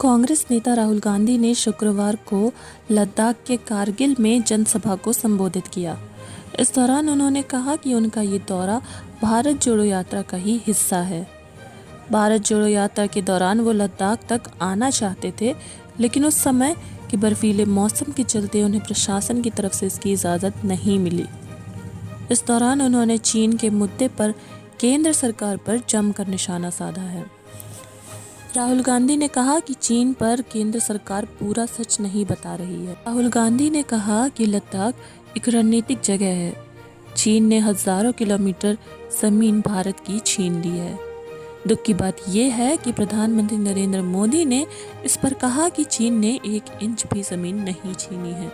कांग्रेस नेता राहुल गांधी ने शुक्रवार को लद्दाख के कारगिल में जनसभा को संबोधित किया। इस दौरान उन्होंने कहा कि उनका ये दौरा भारत जोड़ो यात्रा का ही हिस्सा है। भारत जोड़ो यात्रा के दौरान वो लद्दाख तक आना चाहते थे, लेकिन उस समय के बर्फीले मौसम के चलते उन्हें प्रशासन की तरफ से इसकी इजाज़त नहीं मिली। इस दौरान उन्होंने चीन के मुद्दे पर केंद्र सरकार पर जमकर निशाना साधा है। राहुल गांधी ने कहा कि चीन पर केंद्र सरकार पूरा सच नहीं बता रही है। राहुल गांधी ने कहा कि लद्दाख एक रणनीतिक जगह है। चीन ने हजारों किलोमीटर जमीन भारत की छीन ली है। दुख की बात यह है कि प्रधानमंत्री नरेंद्र मोदी ने इस पर कहा कि चीन ने 1 इंच भी जमीन नहीं छीनी है।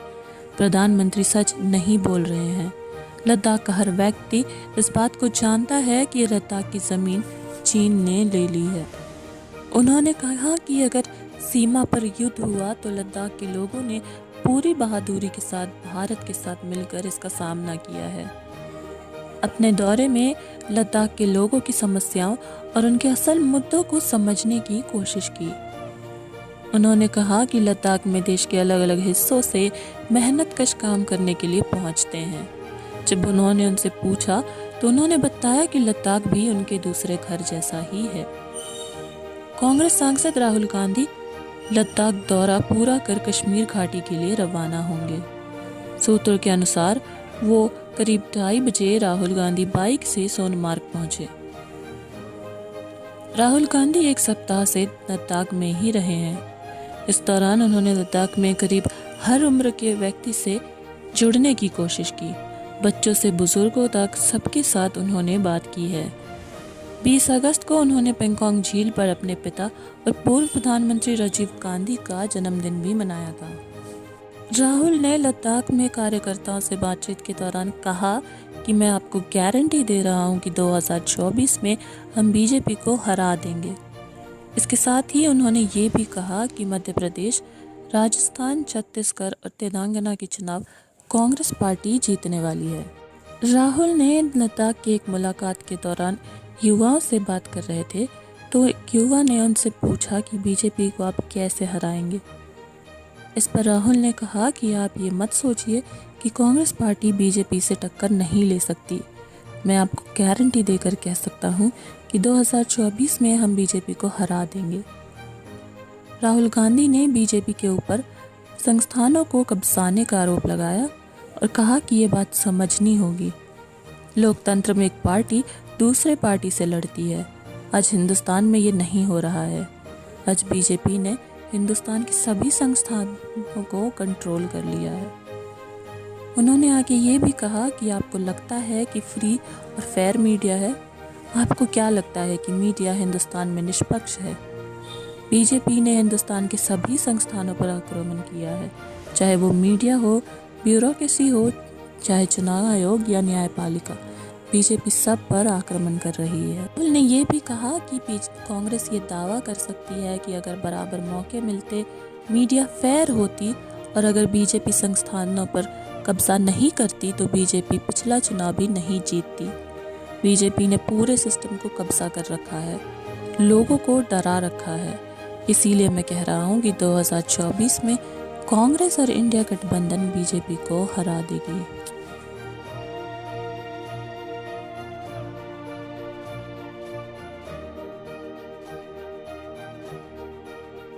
प्रधानमंत्री सच नहीं बोल रहे हैं। लद्दाख का हर व्यक्ति इस बात को जानता है कि लद्दाख की जमीन चीन ने ले ली है। उन्होंने कहा कि अगर सीमा पर युद्ध हुआ तो लद्दाख के लोगों ने पूरी बहादुरी के साथ भारत के साथ मिलकर इसका सामना किया है। अपने दौरे में लद्दाख के लोगों की समस्याओं और उनके असल मुद्दों को समझने की कोशिश की। उन्होंने कहा कि लद्दाख में देश के अलग अलग हिस्सों से मेहनतकश काम करने के लिए पहुंचते हैं। जब उन्होंने उनसे पूछा तो उन्होंने बताया कि लद्दाख भी उनके दूसरे घर जैसा ही है। कांग्रेस सांसद राहुल गांधी लद्दाख दौरा पूरा कर कश्मीर घाटी के लिए रवाना होंगे। सूत्रों के अनुसार वो करीब 2:30 बजे राहुल गांधी बाइक से सोनमार्ग पहुंचे। राहुल गांधी 1 सप्ताह से लद्दाख में ही रहे हैं। इस दौरान उन्होंने लद्दाख में करीब हर उम्र के व्यक्ति से जुड़ने की कोशिश की। बच्चों से बुजुर्गों तक सबके साथ उन्होंने बात की है। 20 अगस्त को उन्होंने पेंगोंग झील पर अपने पिता और पूर्व प्रधानमंत्री राजीव गांधी का जन्मदिन भी मनाया था। राहुल ने लद्दाख में कार्यकर्ताओं से बातचीत के दौरान कहा कि मैं आपको गारंटी दे रहा हूं कि 2024 में हम बीजेपी को हरा देंगे। इसके साथ ही उन्होंने ये भी कहा कि मध्य प्रदेश, राजस्थान, छत्तीसगढ़ और तेलंगाना के चुनाव कांग्रेस पार्टी जीतने वाली है। राहुल ने लद्दाख की एक मुलाकात के दौरान युवाओं से बात कर रहे थे तो एक युवा ने उनसे पूछा कि बीजेपी को आप कैसे हराएंगे। इस पर राहुल ने कहा कि आप ये मत सोचिए कि कांग्रेस पार्टी बीजेपी से टक्कर नहीं ले सकती। मैं आपको गारंटी देकर कह सकता हूं कि 2024 में हम बीजेपी को हरा देंगे। राहुल गांधी ने बीजेपी के ऊपर संस्थानों को कब्जाने का आरोप लगाया और कहा कि ये बात समझनी होगी। लोकतंत्र में एक पार्टी दूसरे पार्टी से लड़ती है। आज हिंदुस्तान में ये नहीं हो रहा है। आज बीजेपी ने हिंदुस्तान के सभी संस्थानों को कंट्रोल कर लिया है। उन्होंने आगे ये भी कहा कि आपको लगता है कि फ्री और फेयर मीडिया है। आपको क्या लगता है कि मीडिया हिंदुस्तान में निष्पक्ष है? बीजेपी ने हिंदुस्तान के सभी संस्थानों पर आक्रमण किया है, चाहे वो मीडिया हो, ब्यूरोक्रेसी हो, चाहे चुनाव आयोग या न्यायपालिका। बीजेपी सब पर आक्रमण कर रही है। राहुल ने ये भी कहा कि कांग्रेस ये दावा कर सकती है कि अगर बराबर मौके मिलते, मीडिया फेयर होती और अगर बीजेपी संस्थानों पर कब्जा नहीं करती तो बीजेपी पिछला चुनाव भी नहीं जीतती। बीजेपी ने पूरे सिस्टम को कब्जा कर रखा है, लोगों को डरा रखा है। इसीलिए मैं कह रहा हूँ कि 2024 में कांग्रेस और इंडिया गठबंधन बीजेपी को हरा देगी।